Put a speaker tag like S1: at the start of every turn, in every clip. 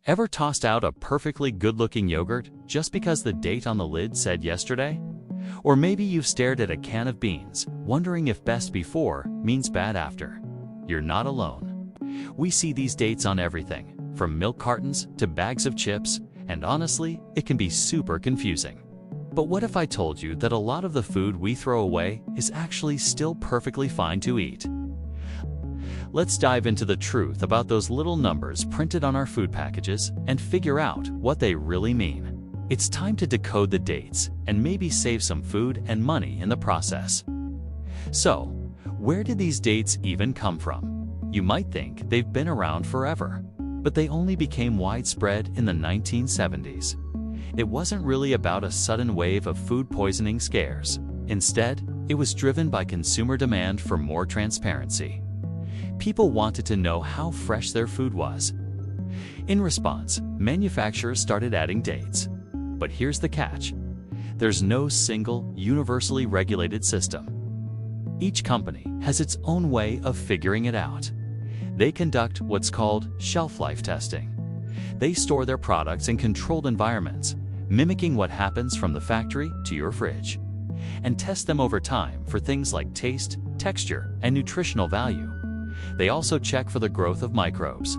S1: Ever tossed out a perfectly good-looking yogurt just because the date on the lid said yesterday? Or maybe you've stared at a can of beans, wondering if best before means bad after. You're not alone. We see these dates on everything, from milk cartons to bags of chips, and honestly, it can be super confusing. But what if I told you that a lot of the food we throw away is actually still perfectly fine to eat? Let's dive into the truth about those little numbers printed on our food packages and figure out what they really mean. It's time to decode the dates and maybe save some food and money in the process. So, where did these dates even come from? You might think they've been around forever, but they only became widespread in the 1970s. It wasn't really about a sudden wave of food poisoning scares. Instead, it was driven by consumer demand for more transparency. People wanted to know how fresh their food was. In response, manufacturers started adding dates. But here's the catch. There's no single, universally regulated system. Each company has its own way of figuring it out. They conduct what's called shelf life testing. They store their products in controlled environments, mimicking what happens from the factory to your fridge, and test them over time for things like taste, texture, and nutritional value. They also check for the growth of microbes.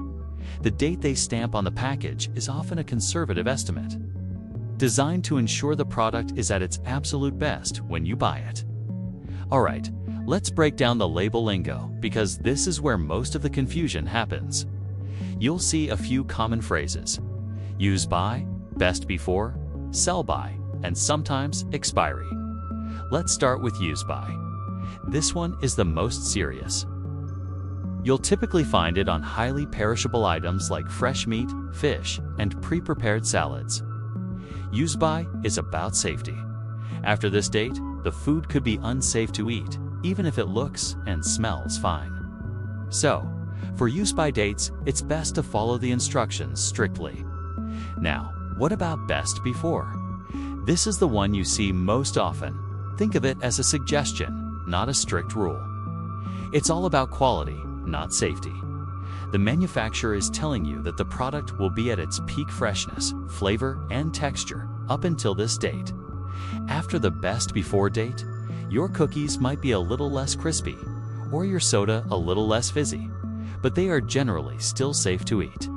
S1: The date they stamp on the package is often a conservative estimate, designed to ensure the product is at its absolute best when you buy it. Alright, let's break down the label lingo, because this is where most of the confusion happens. You'll see a few common phrases: use by, best before, sell by, and sometimes expiry. Let's start with use by. This one is the most serious. You'll typically find it on highly perishable items like fresh meat, fish, and pre-prepared salads. Use by is about safety. After this date, the food could be unsafe to eat, even if it looks and smells fine. So, for use by dates, it's best to follow the instructions strictly. Now, what about best before? This is the one you see most often. Think of it as a suggestion, not a strict rule. It's all about quality, not safety. The manufacturer is telling you that the product will be at its peak freshness, flavor, and texture up until this date. After the best before date, your cookies might be a little less crispy, or your soda a little less fizzy, but they are generally still safe to eat.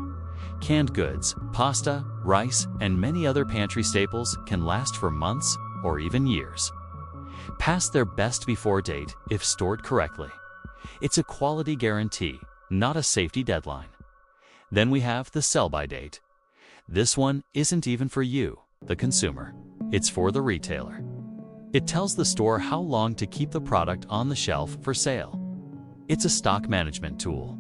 S1: Canned goods, pasta, rice, and many other pantry staples can last for months or even years, past their best before date if stored correctly. It's a quality guarantee, not a safety deadline. Then we have the sell-by date. This one isn't even for you, the consumer. It's for the retailer. It tells the store how long to keep the product on the shelf for sale. It's a stock management tool.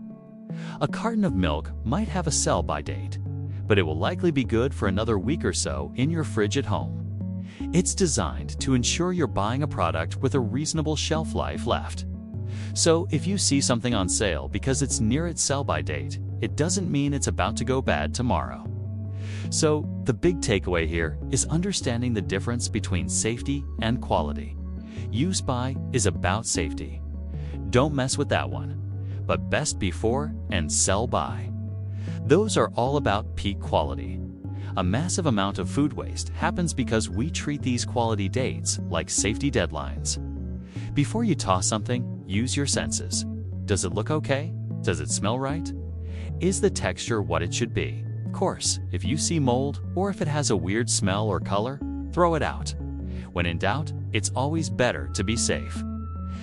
S1: A carton of milk might have a sell-by date, but it will likely be good for another week or so in your fridge at home. It's designed to ensure you're buying a product with a reasonable shelf life left. So if you see something on sale because it's near its sell-by date, it doesn't mean it's about to go bad tomorrow. So the big takeaway here is understanding the difference between safety and quality. Use by is about safety. Don't mess with that one. But best before and sell by, those are all about peak quality. A massive amount of food waste happens because we treat these quality dates like safety deadlines. Before you toss something, use your senses. Does it look okay? Does it smell right? Is the texture what it should be? Of course, if you see mold or if it has a weird smell or color, throw it out. When in doubt, it's always better to be safe.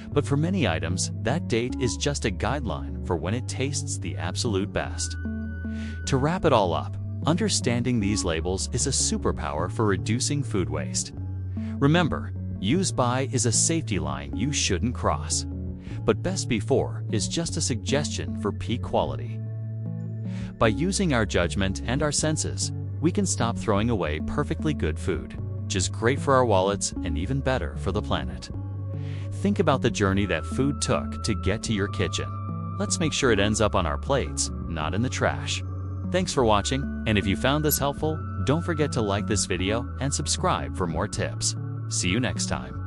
S1: But for many items, that date is just a guideline for when it tastes the absolute best. To wrap it all up, understanding these labels is a superpower for reducing food waste. Remember, use by is a safety line you shouldn't cross, but best before is just a suggestion for peak quality. By using our judgment and our senses, we can stop throwing away perfectly good food, which is great for our wallets and even better for the planet. Think about the journey that food took to get to your kitchen. Let's make sure it ends up on our plates, not in the trash. Thanks for watching, and if you found this helpful, don't forget to like this video and subscribe for more tips. See you next time.